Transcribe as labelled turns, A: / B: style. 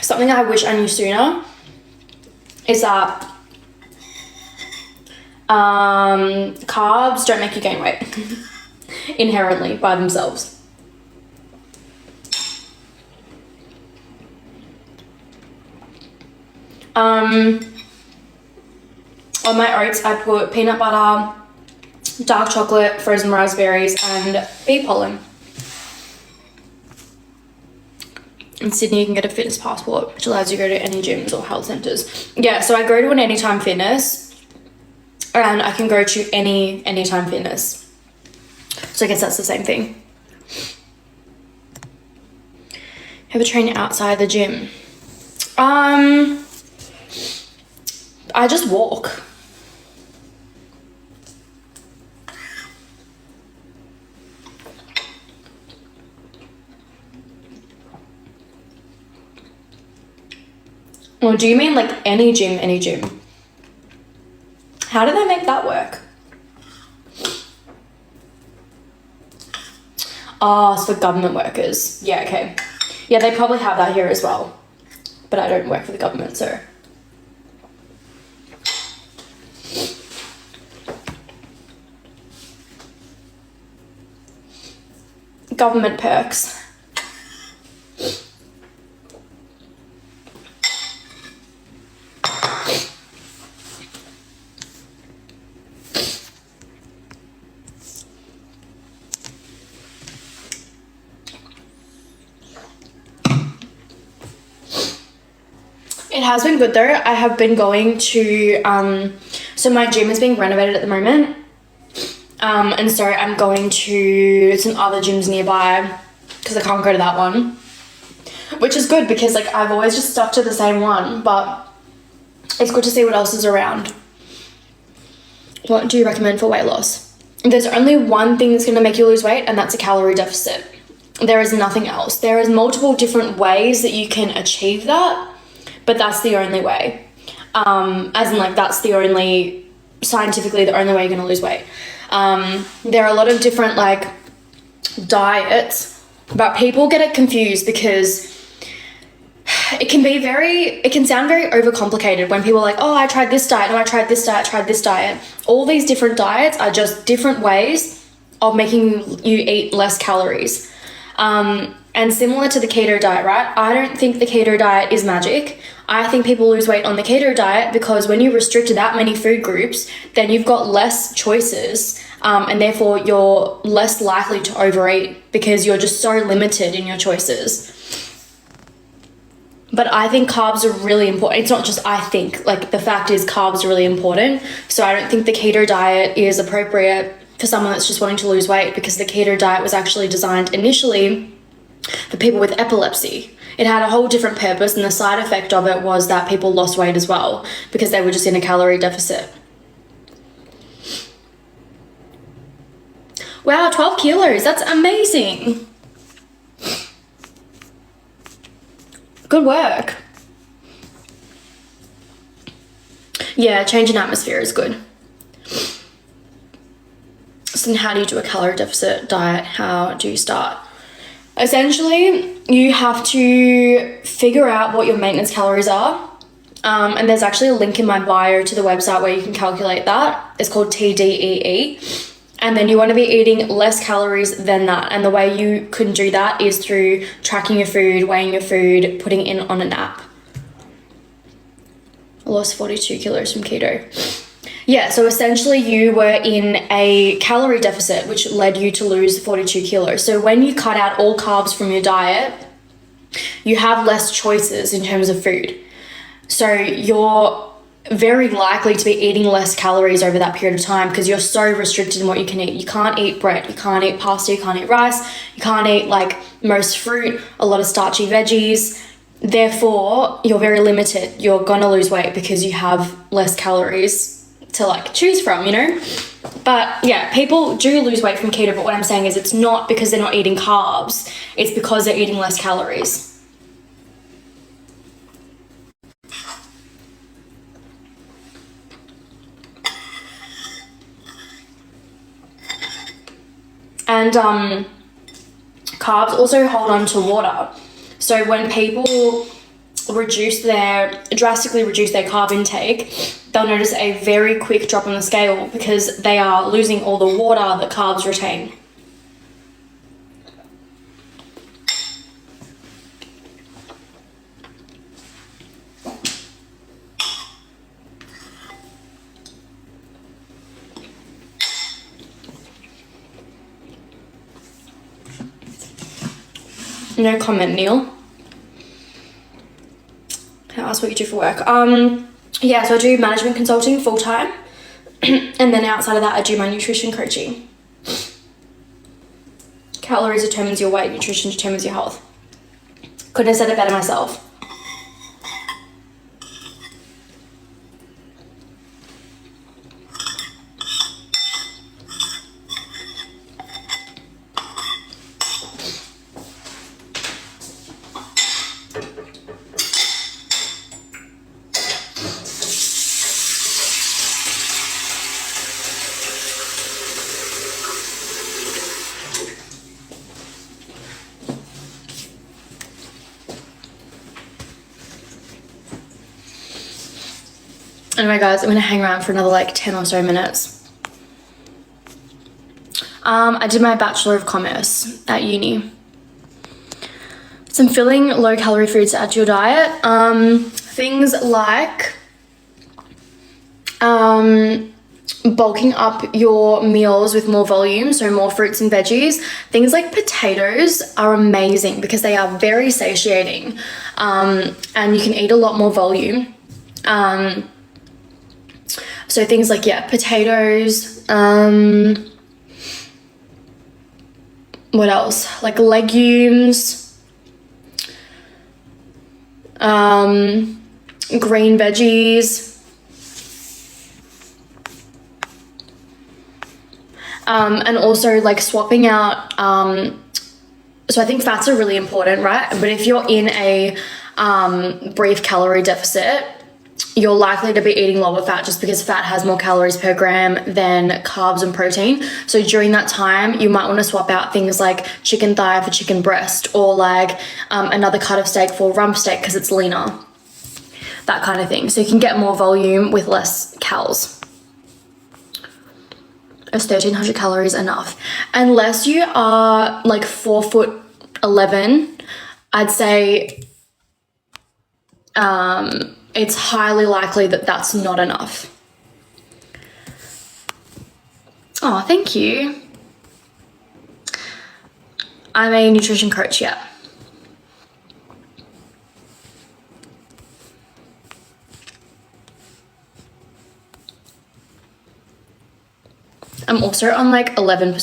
A: something I wish I knew sooner is that carbs don't make you gain weight inherently by themselves. On my oats, I put peanut butter, dark chocolate, frozen raspberries, and bee pollen. In Sydney, you can get a fitness passport, which allows you to go to any gyms or health centres. Yeah, so I go to an Anytime Fitness, and I can go to any Anytime Fitness. So I guess that's the same thing. Ever train outside the gym? I just walk. Or do you mean like any gym, any gym? How do they make that work? Oh, it's for government workers. Yeah, okay. Yeah, they probably have that here as well. But I don't work for the government, so. Government perks. It has been good though. I have been going to, so my gym is being renovated at the moment. And so I'm going to some other gyms nearby because I can't go to that one. Which is good because like I've always just stuck to the same one, but it's good to see what else is around. What do you recommend for weight loss? There's only one thing that's going to make you lose weight, and that's a calorie deficit. There is nothing else. There is multiple different ways that you can achieve that, but that's the only way. As in like that's the only, scientifically the only way you're going to lose weight. There are a lot of different like diets, but people get it confused because it can sound very overcomplicated when people are like, oh, I tried this diet, no, I tried this diet, I tried this diet. All these different diets are just different ways of making you eat less calories. And similar to the keto diet, right? I don't think the keto diet is magic. I think people lose weight on the keto diet because when you restrict that many food groups, then you've got less choices, and therefore you're less likely to overeat because you're just so limited in your choices. But I think carbs are really important. It's not just I think, like the fact is carbs are really important. So I don't think the keto diet is appropriate for someone that's just wanting to lose weight because the keto diet was actually designed initially for people with epilepsy. It had a whole different purpose, and the side effect of it was that people lost weight as well because they were just in a calorie deficit. Wow, 12 kilos, that's amazing. Good work. Yeah, change in atmosphere is good. So how do you do a calorie deficit diet? How do you start? Essentially, you have to figure out what your maintenance calories are. And there's actually a link in my bio to the website where you can calculate that. It's called TDEE. And then you want to be eating less calories than that. And the way you can do that is through tracking your food, weighing your food, putting it in on an app. I lost 42 kilos from keto. Yeah, so essentially you were in a calorie deficit, which led you to lose 42 kilos. So when you cut out all carbs from your diet, you have less choices in terms of food. So you're very likely to be eating less calories over that period of time because you're so restricted in what you can eat. You can't eat bread, you can't eat pasta, you can't eat rice, you can't eat like most fruit, a lot of starchy veggies. Therefore, you're very limited. You're gonna lose weight because you have less calories to like choose from, you know? But yeah, people do lose weight from keto, but what I'm saying is it's not because they're not eating carbs, it's because they're eating less calories. And carbs also hold on to water. So when people drastically reduce their carb intake, they'll notice a very quick drop on the scale because they are losing all the water that carbs retain. No comment, Neil. Can I ask what you do for work? Yeah, so I do management consulting full-time. And then outside of that, I do my nutrition coaching. Calories determines your weight, nutrition determines your health. Couldn't have said it better myself. Anyway, guys, I'm gonna hang around for another like 10 or so minutes. I did my Bachelor of Commerce at uni. Some filling low-calorie foods to add to your diet. Things like bulking up your meals with more volume, so more fruits and veggies. Things like potatoes are amazing because they are very satiating, and you can eat a lot more volume. So things like, yeah, potatoes, what else? Like legumes, green veggies, and also like swapping out, so I think fats are really important, right? But if you're in a brief calorie deficit, you're likely to be eating lower fat just because fat has more calories per gram than carbs and protein. So during that time, you might want to swap out things like chicken thigh for chicken breast, or like another cut of steak for rump steak because it's leaner. That kind of thing. So you can get more volume with less calories. Is 1,300 calories enough? Unless you are like 4'11", I'd say it's highly likely that that's not enough. Oh, thank you. I'm a nutrition coach, yeah. I'm also on like 11%